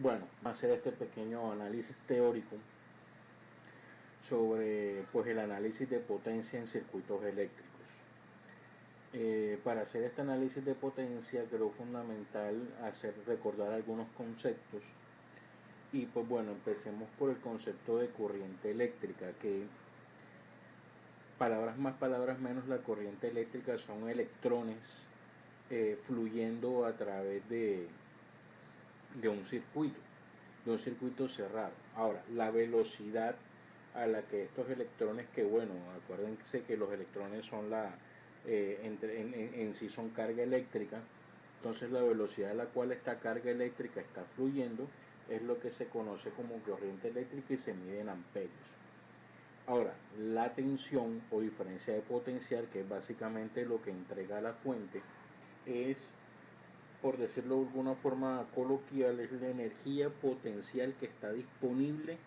Bueno, va a hacer este pequeño análisis teórico sobre pues, el análisis de potencia en circuitos eléctricos. Para hacer este análisis de potencia creo fundamental recordar algunos conceptos y pues bueno, empecemos por el concepto de corriente eléctrica, que palabras más, palabras menos, la corriente eléctrica son electrones fluyendo a través de un circuito cerrado. Ahora, la velocidad a la que estos electrones, que bueno, acuérdense que los electrones son en sí son carga eléctrica, entonces la velocidad a la cual esta carga eléctrica está fluyendo es lo que se conoce como corriente eléctrica y se mide en amperios. Ahora, la tensión o diferencia de potencial, que es básicamente lo que entrega la fuente, es, por decirlo de alguna forma coloquial, es la energía potencial que está disponible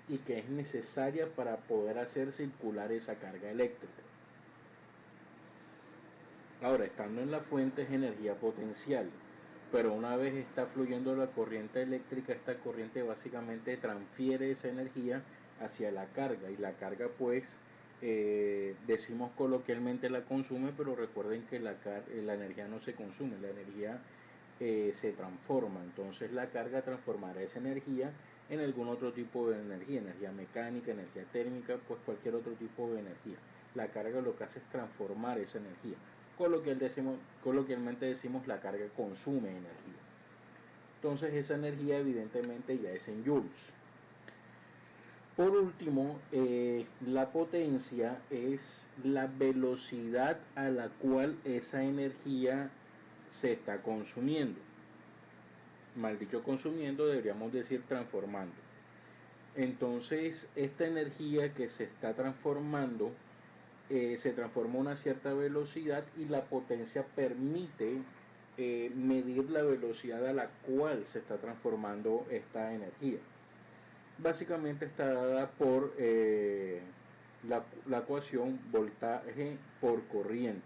y que es necesaria para poder hacer circular esa carga eléctrica. Ahora, estando en la fuente es energía potencial, pero una vez está fluyendo la corriente eléctrica, esta corriente básicamente transfiere esa energía hacia la carga, y la carga pues decimos coloquialmente la consume, pero recuerden que la energía no se consume, la energía se transforma. Entonces la carga transformará esa energía en algún otro tipo de energía, energía mecánica, energía térmica, pues cualquier otro tipo de energía. La carga lo que hace es transformar esa energía. Coloquialmente decimos la carga consume energía. Entonces esa energía evidentemente ya es en joules. Por último, la potencia es la velocidad a la cual esa energía se está consumiendo. Mal dicho consumiendo, deberíamos decir transformando. Entonces, esta energía que se está transformando se transforma a una cierta velocidad, y la potencia permite medir la velocidad a la cual se está transformando esta energía. Básicamente está dada por la ecuación voltaje por corriente.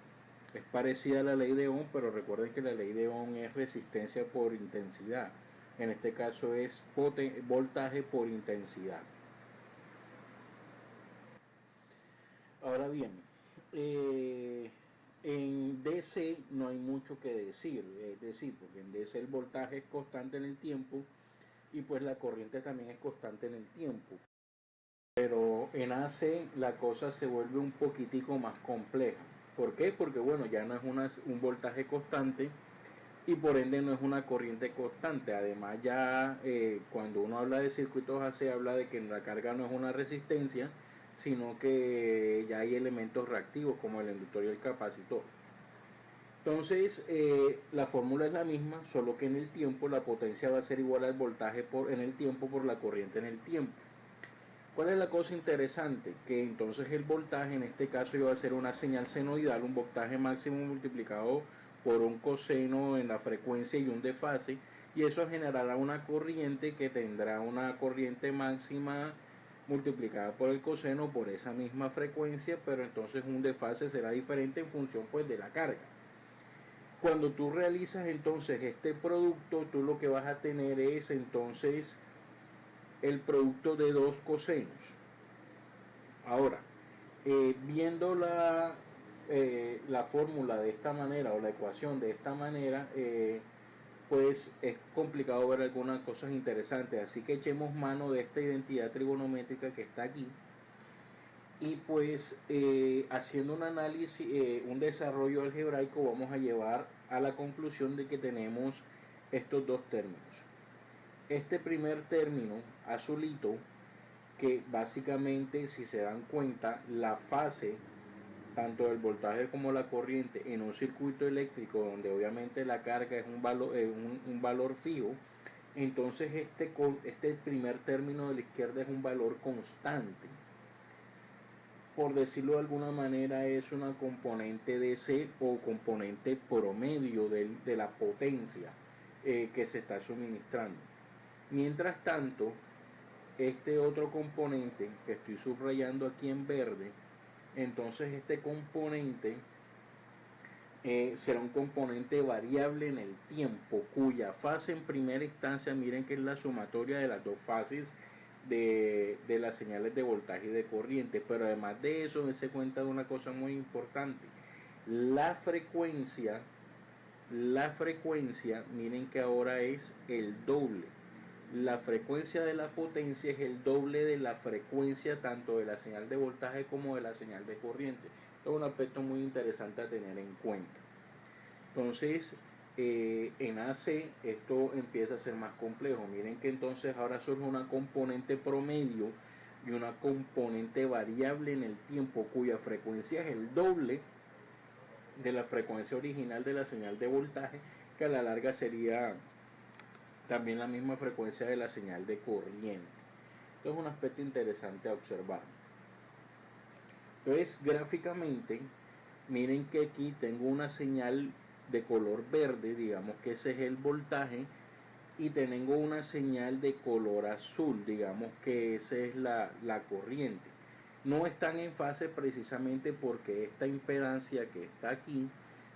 Es parecida a la ley de Ohm, pero recuerden que la ley de Ohm es resistencia por intensidad. En este caso es voltaje por intensidad. Ahora bien, en DC no hay mucho que decir, es decir, porque en DC el voltaje es constante en el tiempo y pues la corriente también es constante en el tiempo. Pero en AC la cosa se vuelve un poquitico más compleja. ¿Por qué? Porque bueno, ya no es un voltaje constante y por ende no es una corriente constante. Además ya cuando uno habla de circuitos AC habla de que la carga no es una resistencia, sino que ya hay elementos reactivos como el inductor y el capacitor. Entonces la fórmula es la misma, solo que en el tiempo la potencia va a ser igual al voltaje en el tiempo por la corriente en el tiempo. ¿Cuál es la cosa interesante? Que entonces el voltaje en este caso iba a ser una señal senoidal, un voltaje máximo multiplicado por un coseno en la frecuencia y un desfase, y eso generará una corriente que tendrá una corriente máxima multiplicada por el coseno por esa misma frecuencia, pero entonces un desfase será diferente en función pues de la carga. Cuando tú realizas entonces este producto, tú lo que vas a tener es entonces el producto de dos cosenos. Ahora, viendo la fórmula de esta manera o la ecuación de esta manera, pues es complicado ver algunas cosas interesantes. Así que echemos mano de esta identidad trigonométrica que está aquí y pues haciendo un análisis, un desarrollo algebraico, vamos a llevar a la conclusión de que tenemos estos dos términos. Este primer término azulito, que básicamente, si se dan cuenta, la fase tanto del voltaje como la corriente en un circuito eléctrico donde obviamente la carga es un valor fijo, entonces este primer término de la izquierda es un valor constante. Por decirlo de alguna manera, es una componente DC o componente promedio de la potencia que se está suministrando. Mientras tanto, este otro componente que estoy subrayando aquí en verde, entonces este componente será un componente variable en el tiempo, cuya fase en primera instancia, miren que es la sumatoria de las dos fases de las señales de voltaje y de corriente. Pero además de eso, se cuenta de una cosa muy importante. La frecuencia, miren que ahora es el doble. La frecuencia de la potencia es el doble de la frecuencia tanto de la señal de voltaje como de la señal de corriente. Es un aspecto muy interesante a tener en cuenta. Entonces, en AC esto empieza a ser más complejo. Miren que entonces ahora surge una componente promedio y una componente variable en el tiempo, cuya frecuencia es el doble de la frecuencia original de la señal de voltaje, que a la larga sería también la misma frecuencia de la señal de corriente. Esto es un aspecto interesante a observar. Entonces, gráficamente, miren que aquí tengo una señal de color verde, digamos que ese es el voltaje, y tengo una señal de color azul, digamos que esa es la corriente. No están en fase precisamente porque esta impedancia que está aquí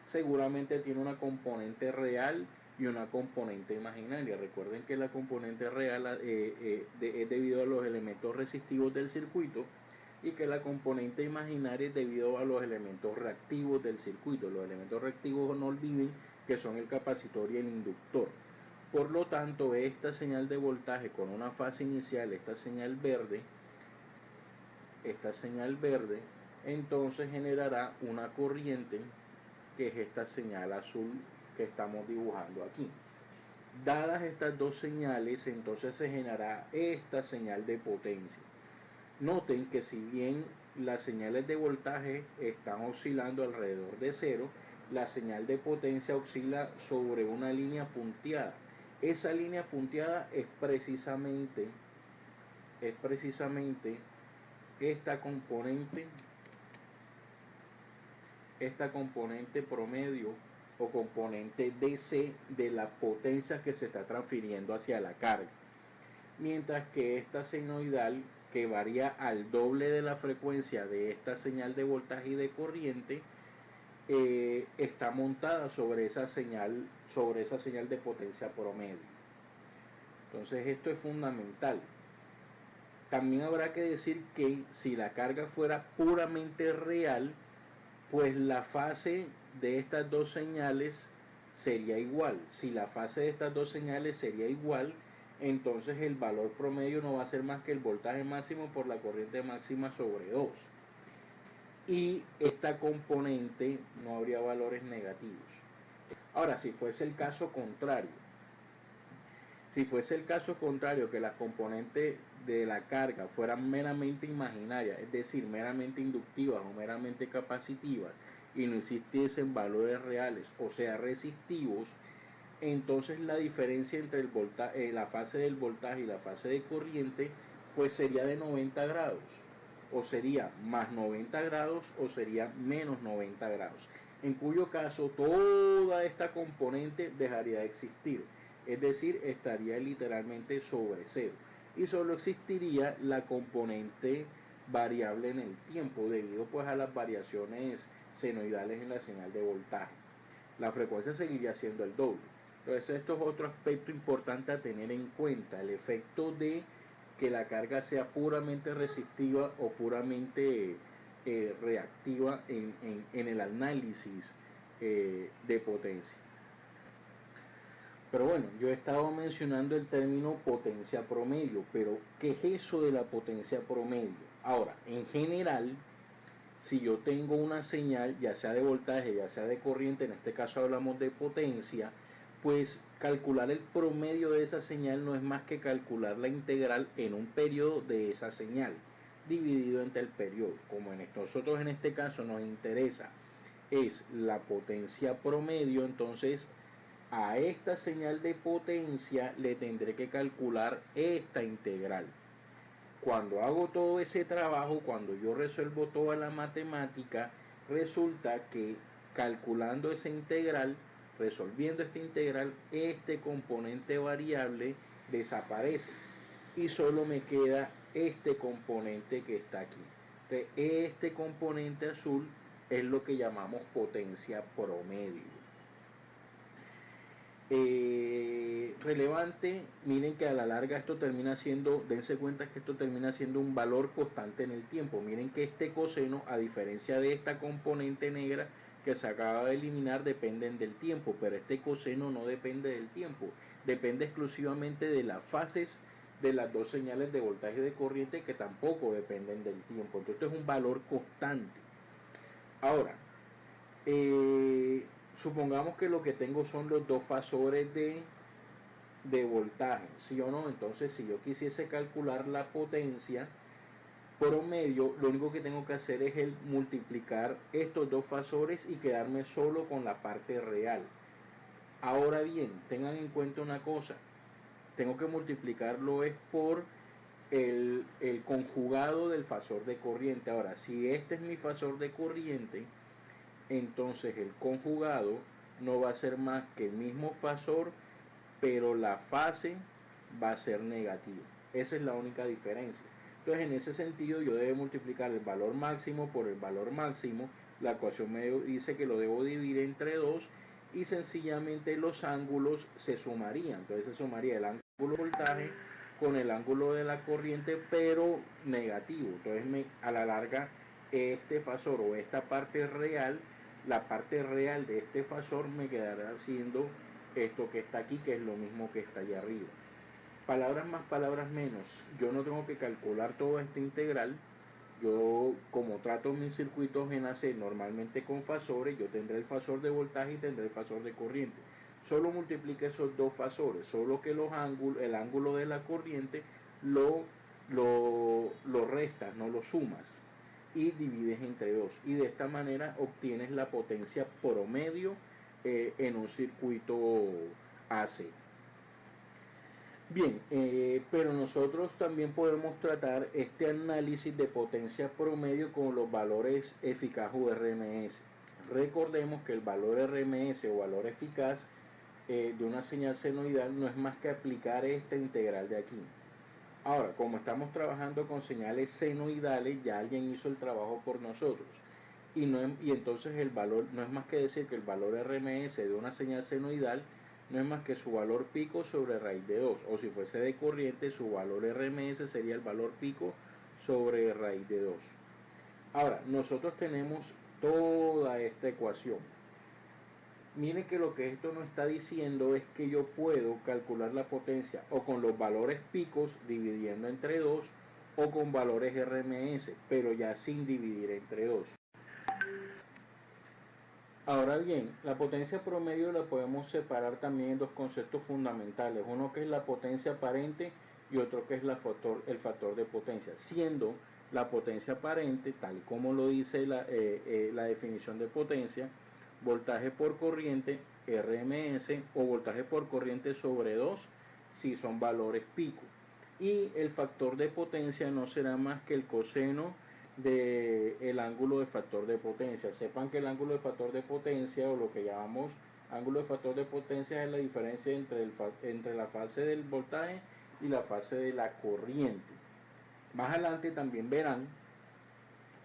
seguramente tiene una componente real y una componente imaginaria. Recuerden que la componente real es debido a los elementos resistivos del circuito, y que la componente imaginaria es debido a los elementos reactivos del circuito. Los elementos reactivos, no olviden que son el capacitor y el inductor. Por lo tanto, esta señal de voltaje con una fase inicial, esta señal verde, entonces generará una corriente que es esta señal azul que estamos dibujando aquí. Dadas estas dos señales, entonces se generará esta señal de potencia. Noten que si bien las señales de voltaje están oscilando alrededor de cero, la señal de potencia oscila sobre una línea punteada. Esa línea punteada es precisamente esta componente promedio o componente DC de la potencia que se está transfiriendo hacia la carga. Mientras que esta senoidal, que varía al doble de la frecuencia de esta señal de voltaje y de corriente, está montada sobre esa señal de potencia promedio. Entonces esto es fundamental. También habrá que decir que si la carga fuera puramente real, pues la fase de estas dos señales sería igual. Si la fase de estas dos señales sería igual, entonces el valor promedio no va a ser más que el voltaje máximo por la corriente máxima sobre 2. Y esta componente no habría valores negativos. Ahora, si fuese el caso contrario, que las componentes de la carga fueran meramente imaginarias, es decir, meramente inductivas o meramente capacitivas, y no existiesen valores reales, o sea, resistivos, entonces la diferencia entre la fase del voltaje y la fase de corriente pues sería de 90 grados, o sería más 90 grados o sería menos 90 grados, en cuyo caso toda esta componente dejaría de existir, es decir, estaría literalmente sobre cero, y solo existiría la componente variable en el tiempo debido pues a las variaciones senoidales en la señal de voltaje. La frecuencia seguiría siendo el doble. Entonces esto es otro aspecto importante a tener en cuenta, el efecto de que la carga sea puramente resistiva o puramente reactiva en el análisis de potencia. Pero bueno, yo he estado mencionando el término potencia promedio, pero ¿qué es eso de la potencia promedio? Ahora, en general, si yo tengo una señal, ya sea de voltaje, ya sea de corriente, en este caso hablamos de potencia, pues calcular el promedio de esa señal no es más que calcular la integral en un periodo de esa señal, dividido entre el periodo. Como nosotros en este caso nos interesa es la potencia promedio, entonces a esta señal de potencia le tendré que calcular esta integral. Cuando hago todo ese trabajo, cuando yo resuelvo toda la matemática, resulta que calculando esa integral, resolviendo esta integral, este componente variable desaparece y solo me queda este componente que está aquí. Entonces, este componente azul es lo que llamamos potencia promedio. Relevante, miren que a la larga esto termina siendo, dense cuenta que esto termina siendo un valor constante en el tiempo. Miren que este coseno, a diferencia de esta componente negra que se acaba de eliminar, dependen del tiempo, pero este coseno no depende del tiempo, depende exclusivamente de las fases de las dos señales de voltaje y de corriente, que tampoco dependen del tiempo. Entonces esto es un valor constante. Ahora, supongamos que lo que tengo son los dos fasores de voltaje, ¿sí o no? Entonces, si yo quisiese calcular la potencia promedio, lo único que tengo que hacer es el multiplicar estos dos fasores y quedarme solo con la parte real. Ahora bien, tengan en cuenta una cosa, tengo que multiplicarlo es por el conjugado del fasor de corriente. Ahora, si este es mi fasor de corriente, entonces el conjugado no va a ser más que el mismo fasor, pero la fase va a ser negativa. Esa es la única diferencia. Entonces, en ese sentido, yo debo multiplicar el valor máximo por el valor máximo. La ecuación me dice que lo debo dividir entre 2 y sencillamente los ángulos se sumarían. Entonces, se sumaría el ángulo de voltaje con el ángulo de la corriente, pero negativo. Entonces, a la larga, este fasor o esta parte real, la parte real de este fasor me quedará siendo esto que está aquí, que es lo mismo que está allá arriba. Palabras más, palabras menos. Yo no tengo que calcular toda esta integral. Yo, como trato mis circuitos en AC normalmente con fasores, yo tendré el fasor de voltaje y tendré el fasor de corriente. Solo multiplique esos dos fasores, solo que el ángulo de la corriente lo restas, no lo sumas y divides entre 2. Y de esta manera obtienes la potencia promedio en un circuito AC. Bien, pero nosotros también podemos tratar este análisis de potencia promedio con los valores eficaz o RMS. Recordemos que el valor RMS o valor eficaz de una señal senoidal no es más que aplicar esta integral de aquí. Ahora, como estamos trabajando con señales senoidales, ya alguien hizo el trabajo por nosotros. Y entonces el valor no es más que decir que el valor RMS de una señal senoidal no es más que su valor pico sobre raíz de 2, o si fuese de corriente, su valor RMS sería el valor pico sobre raíz de 2. Ahora, nosotros tenemos toda esta ecuación. Miren que lo que esto nos está diciendo es que yo puedo calcular la potencia o con los valores picos dividiendo entre 2 o con valores RMS, pero ya sin dividir entre 2. Ahora bien, la potencia promedio la podemos separar también en dos conceptos fundamentales, uno que es la potencia aparente y otro que es el factor de potencia, siendo la potencia aparente, tal como lo dice la definición de potencia, voltaje por corriente, RMS, o voltaje por corriente sobre 2, si son valores pico. Y el factor de potencia no será más que el coseno del ángulo de factor de potencia. Sepan que el ángulo de factor de potencia, o lo que llamamos ángulo de factor de potencia, es la diferencia entre la fase del voltaje y la fase de la corriente. Más adelante también verán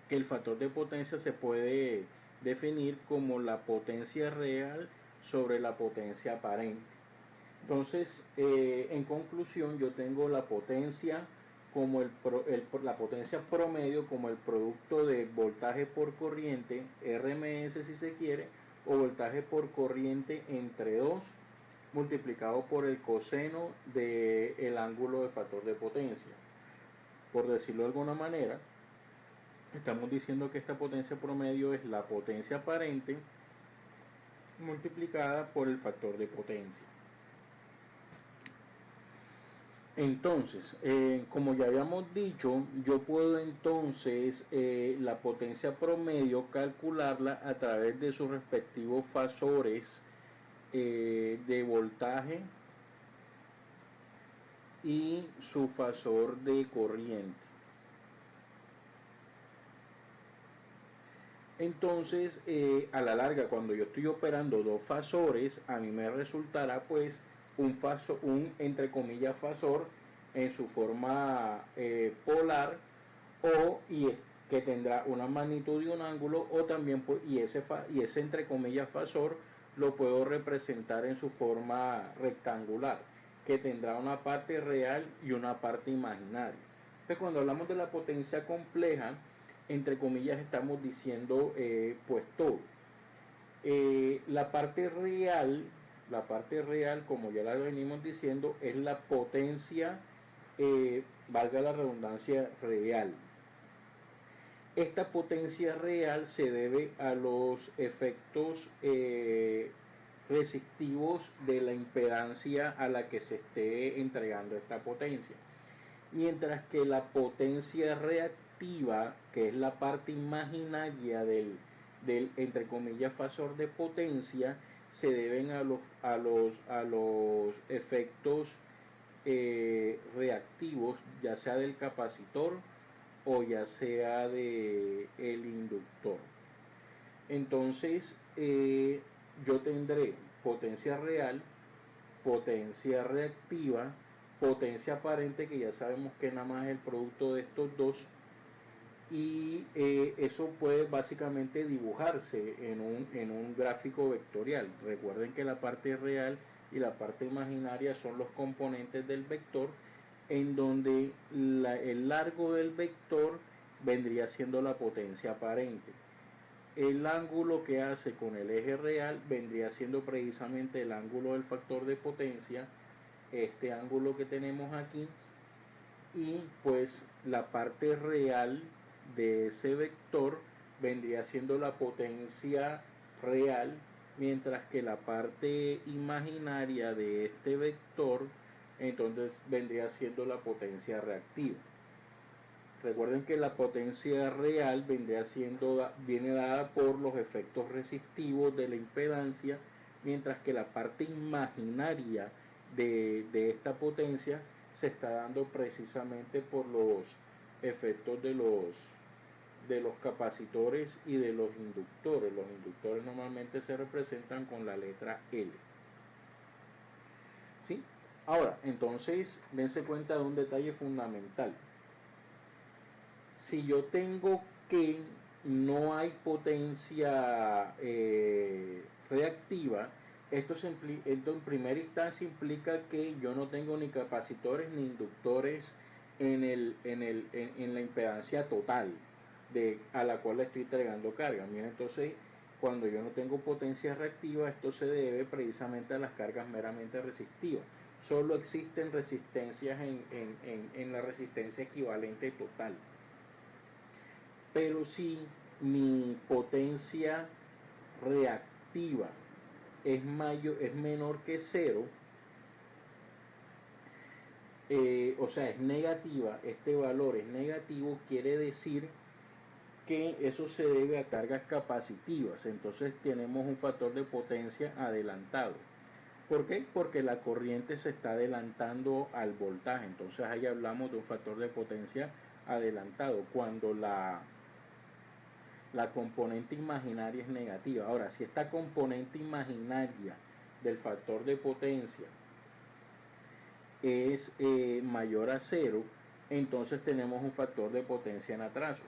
que el factor de potencia se puede definir como la potencia real sobre la potencia aparente. Entonces, en conclusión, yo tengo la potencia como la potencia promedio como el producto de voltaje por corriente, RMS si se quiere, o voltaje por corriente entre 2 multiplicado por el coseno del ángulo de factor de potencia. Por decirlo de alguna manera, estamos diciendo que esta potencia promedio es la potencia aparente multiplicada por el factor de potencia. Entonces, como ya habíamos dicho, yo puedo entonces la potencia promedio calcularla a través de sus respectivos fasores de voltaje y su fasor de corriente. Entonces, a la larga, cuando yo estoy operando dos fasores, a mí me resultará pues un entre comillas fasor en su forma polar, que tendrá una magnitud y un ángulo, o también y ese entre comillas fasor lo puedo representar en su forma rectangular, que tendrá una parte real y una parte imaginaria. Entonces, cuando hablamos de la potencia compleja, entre comillas estamos diciendo pues todo. La parte real, como ya la venimos diciendo, es la potencia, valga la redundancia, real. Esta potencia real se debe a los efectos resistivos de la impedancia a la que se esté entregando esta potencia. Mientras que la potencia reactiva, que es la parte imaginaria del entre comillas fasor de potencia, se deben a los efectos reactivos, ya sea del capacitor o ya sea de el inductor. Entonces yo tendré potencia real, potencia reactiva, potencia aparente, que ya sabemos que nada más es el producto de estos dos, y eso puede básicamente dibujarse en un gráfico vectorial. Recuerden que la parte real y la parte imaginaria son los componentes del vector, en donde el largo del vector vendría siendo la potencia aparente. El ángulo que hace con el eje real vendría siendo precisamente el ángulo del factor de potencia, este ángulo que tenemos aquí, y pues la parte real de ese vector vendría siendo la potencia real, mientras que la parte imaginaria de este vector entonces vendría siendo la potencia reactiva. Recuerden que la potencia real viene dada por los efectos resistivos de la impedancia, mientras que la parte imaginaria de esta potencia se está dando precisamente por los efectos de los capacitores y de los inductores. Los inductores normalmente se representan con la letra L. ¿Sí? Ahora, entonces, dense cuenta de un detalle fundamental. Si yo tengo que no hay potencia reactiva, esto en primera instancia implica que yo no tengo ni capacitores ni inductores en la impedancia total a la cual le estoy entregando carga. Mira, entonces, cuando yo no tengo potencia reactiva, esto se debe precisamente a las cargas meramente resistivas. Solo existen resistencias en la resistencia equivalente total. Pero si mi potencia reactiva es menor que 0, o sea, es negativa, este valor es negativo, quiere decir que eso se debe a cargas capacitivas. Entonces tenemos un factor de potencia adelantado. ¿Por qué? Porque la corriente se está adelantando al voltaje. Entonces ahí hablamos de un factor de potencia adelantado cuando la componente imaginaria es negativa. Ahora, si esta componente imaginaria del factor de potencia es mayor a 0, entonces tenemos un factor de potencia en atraso.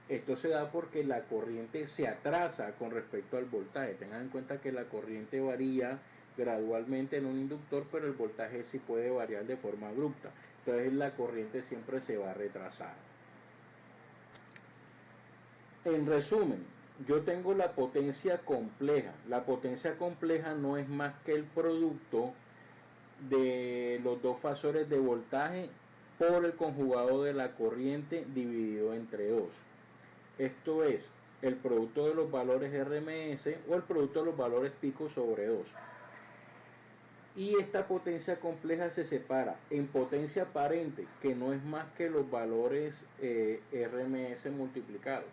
Esto se da porque la corriente se atrasa con respecto al voltaje. Tengan en cuenta que la corriente varía gradualmente en un inductor, pero el voltaje sí puede variar de forma abrupta. Entonces la corriente siempre se va a retrasar. En resumen, yo tengo la potencia compleja. La potencia compleja no es más que el producto de los dos fasores de voltaje por el conjugado de la corriente dividido entre 2. Esto es el producto de los valores RMS o el producto de los valores pico sobre 2. Y esta potencia compleja se separa en potencia aparente, que no es más que los valores RMS multiplicados,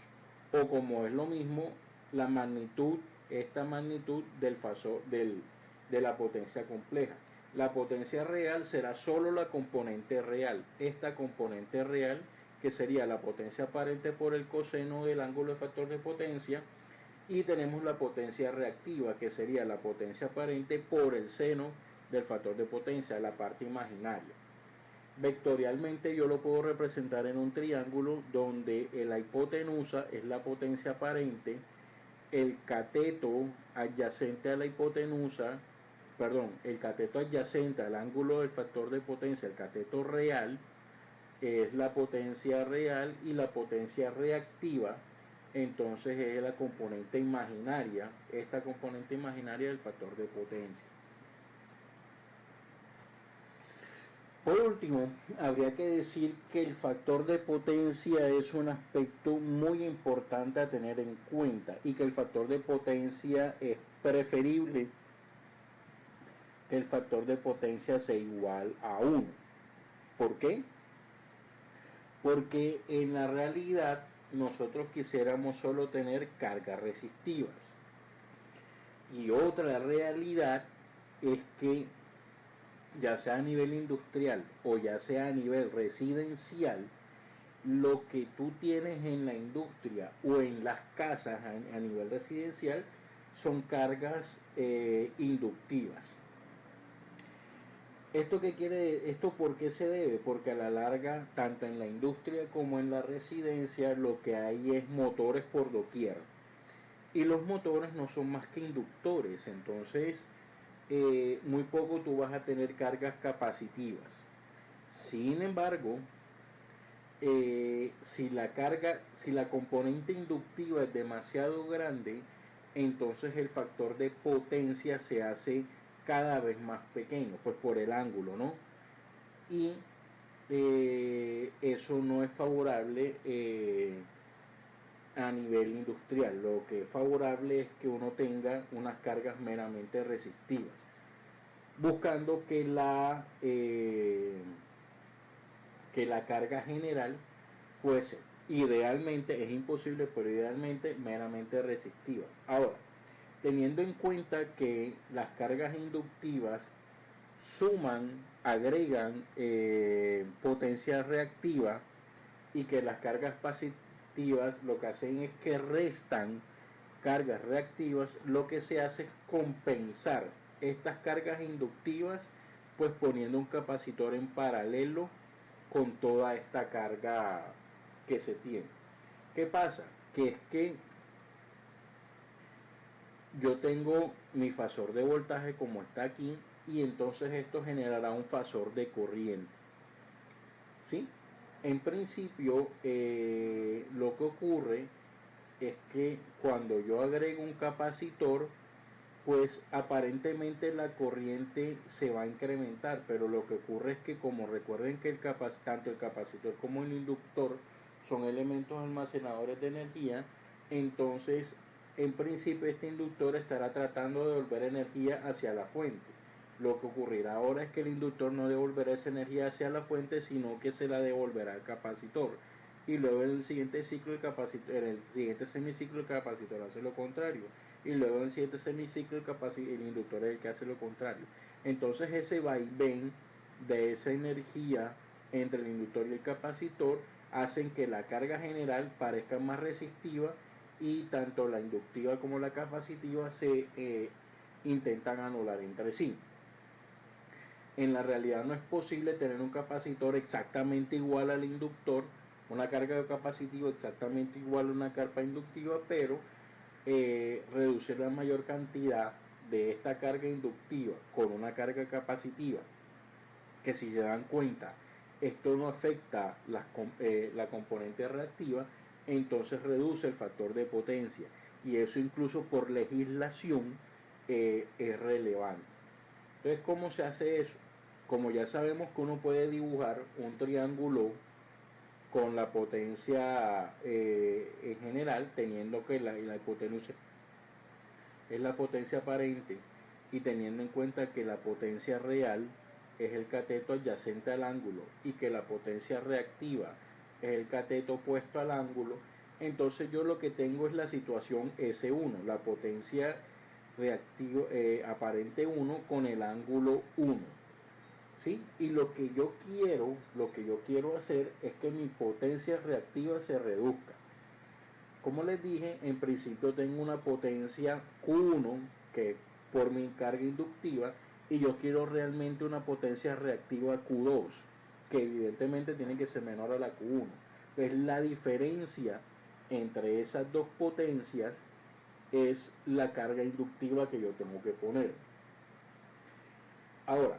o como es lo mismo, la magnitud, esta magnitud del fasor de la potencia compleja. La potencia real será solo la componente real. Esta componente real, que sería la potencia aparente por el coseno del ángulo de factor de potencia, y tenemos la potencia reactiva, que sería la potencia aparente por el seno del factor de potencia, la parte imaginaria. Vectorialmente yo lo puedo representar en un triángulo donde la hipotenusa es la potencia aparente, el cateto adyacente a la hipotenusa, perdón, el cateto adyacente al ángulo del factor de potencia, el cateto real, es la potencia real, y la potencia reactiva entonces es la componente imaginaria, esta componente imaginaria del factor de potencia. Por último, habría que decir que el factor de potencia es un aspecto muy importante a tener en cuenta, y que el factor de potencia es preferible que el factor de potencia sea igual a 1. ¿Por qué? Porque en la realidad nosotros quisiéramos solo tener cargas resistivas. Y otra realidad es que, ya sea a nivel industrial o ya sea a nivel residencial, lo que tú tienes en la industria o en las casas a nivel residencial son cargas inductivas. ¿Esto qué quiere? ¿Esto por qué se debe? Porque a la larga, tanto en la industria como en la residencia, lo que hay es motores por doquier. Y los motores no son más que inductores, entonces muy poco tú vas a tener cargas capacitivas. Sin embargo, si la componente inductiva es demasiado grande, entonces el factor de potencia se hace cada vez más pequeño, pues por el ángulo, ¿no? Y eso no es favorable a nivel industrial. Lo que es favorable es que uno tenga unas cargas meramente resistivas, buscando que la carga general fuese, idealmente, es imposible, pero idealmente meramente resistiva. Ahora, teniendo en cuenta que las cargas inductivas suman, agregan potencia reactiva, y que las cargas pasivas lo que hacen es que restan cargas reactivas, lo que se hace es compensar estas cargas inductivas, pues poniendo un capacitor en paralelo con toda esta carga que se tiene. ¿Qué pasa? Que es que yo tengo mi fasor de voltaje como está aquí, y entonces esto generará un fasor de corriente, ¿sí? En principio, lo que ocurre es que cuando yo agrego un capacitor, pues aparentemente la corriente se va a incrementar, pero lo que ocurre es que, como recuerden que tanto el capacitor como el inductor son elementos almacenadores de energía, entonces en principio este inductor estará tratando de devolver energía hacia la fuente. Lo que ocurrirá ahora es que el inductor no devolverá esa energía hacia la fuente, sino que se la devolverá al capacitor. Y luego en el siguiente ciclo en el siguiente semiciclo el capacitor hace lo contrario. Y luego en el siguiente semiciclo el inductor es el que hace lo contrario. Entonces ese vaivén de esa energía entre el inductor y el capacitor hacen que la carga general parezca más resistiva, y tanto la inductiva como la capacitiva se intentan anular entre sí. En la realidad no es posible tener un capacitor exactamente igual al inductor, una carga capacitiva exactamente igual a una carga inductiva, pero reducir la mayor cantidad de esta carga inductiva con una carga capacitiva, que si se dan cuenta esto no afecta la componente reactiva, entonces reduce el factor de potencia, y eso incluso por legislación es relevante. Entonces, ¿cómo se hace eso? Como ya sabemos que uno puede dibujar un triángulo con la potencia en general, teniendo que la hipotenusa es la potencia aparente, y teniendo en cuenta que la potencia real es el cateto adyacente al ángulo, y que la potencia reactiva es el cateto opuesto al ángulo, entonces yo lo que tengo es la situación S1, la potencia reactiva aparente 1 con el ángulo 1. ¿Sí? Y lo que yo quiero hacer es que mi potencia reactiva se reduzca. Como les dije, en principio tengo una potencia Q1 que por mi carga inductiva, y yo quiero realmente una potencia reactiva Q2, que evidentemente tiene que ser menor a la Q1. Entonces la diferencia entre esas dos potencias es la carga inductiva que yo tengo que poner. Ahora,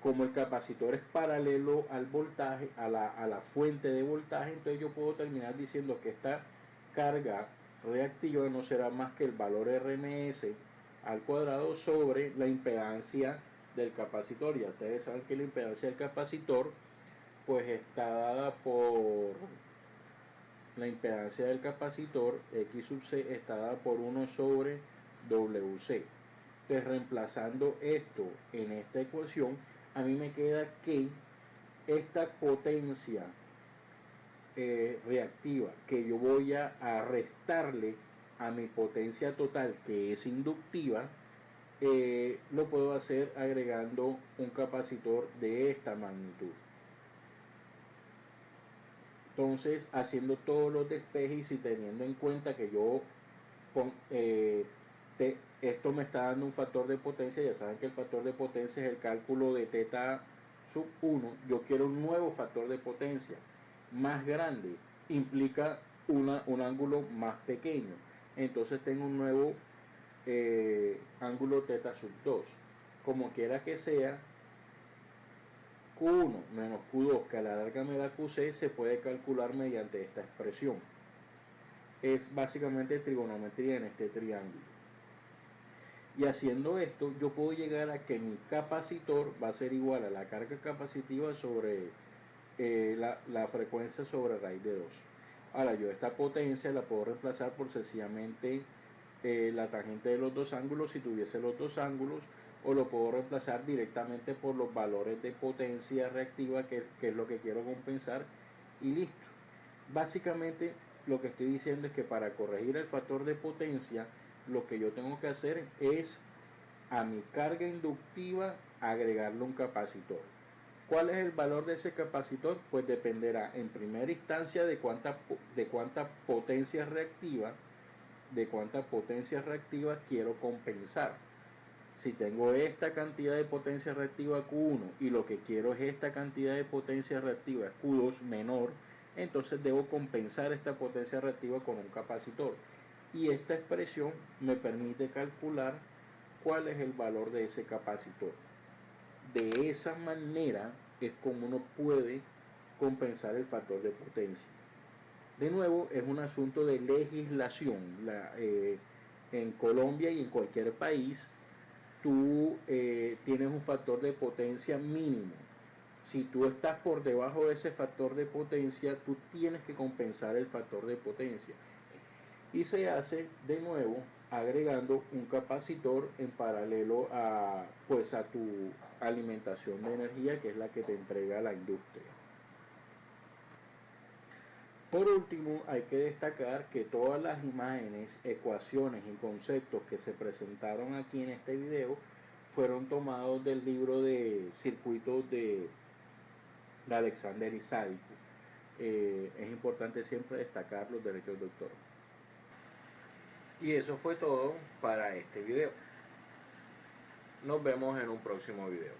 como el capacitor es paralelo al voltaje, a la fuente de voltaje, entonces yo puedo terminar diciendo que esta carga reactiva no será más que el valor RMS al cuadrado sobre la impedancia del capacitor. Ya ustedes saben que la impedancia del capacitor pues está dada por la impedancia del capacitor, X sub C, está dada por 1 sobre WC. Entonces, reemplazando esto en esta ecuación, a mí me queda que esta potencia reactiva que yo voy a restarle a mi potencia total, que es inductiva, lo puedo hacer agregando un capacitor de esta magnitud. Entonces, haciendo todos los despejes y teniendo en cuenta que yo esto me está dando un factor de potencia, ya saben que el factor de potencia es el cálculo de teta sub 1, yo quiero un nuevo factor de potencia más grande, implica un ángulo más pequeño, entonces tengo un nuevo ángulo teta sub 2, como quiera que sea, Q1 menos Q2 que a la larga me da QC se puede calcular mediante esta expresión. Es básicamente trigonometría en este triángulo. Y haciendo esto yo puedo llegar a que mi capacitor va a ser igual a la carga capacitiva sobre la frecuencia sobre raíz de 2. Ahora yo esta potencia la puedo reemplazar por sencillamente la tangente de los dos ángulos si tuviese los dos ángulos, o lo puedo reemplazar directamente por los valores de potencia reactiva que es lo que quiero compensar, y listo. Básicamente lo que estoy diciendo es que para corregir el factor de potencia lo que yo tengo que hacer es a mi carga inductiva agregarle un capacitor. ¿Cuál es el valor de ese capacitor? Pues dependerá en primera instancia de cuánta potencia reactiva quiero compensar. Si tengo esta cantidad de potencia reactiva Q1 y lo que quiero es esta cantidad de potencia reactiva Q2 menor, entonces debo compensar esta potencia reactiva con un capacitor. Y esta expresión me permite calcular cuál es el valor de ese capacitor. De esa manera es como uno puede compensar el factor de potencia. De nuevo, es un asunto de legislación. En Colombia y en cualquier país, tú tienes un factor de potencia mínimo. Si tú estás por debajo de ese factor de potencia, tú tienes que compensar el factor de potencia. Y se hace de nuevo agregando un capacitor en paralelo a tu alimentación de energía, que es la que te entrega la industria. Por último, hay que destacar que todas las imágenes, ecuaciones y conceptos que se presentaron aquí en este video fueron tomados del libro de circuitos de Alexander Isádico. Es importante siempre destacar los derechos de autor. Y eso fue todo para este video. Nos vemos en un próximo video.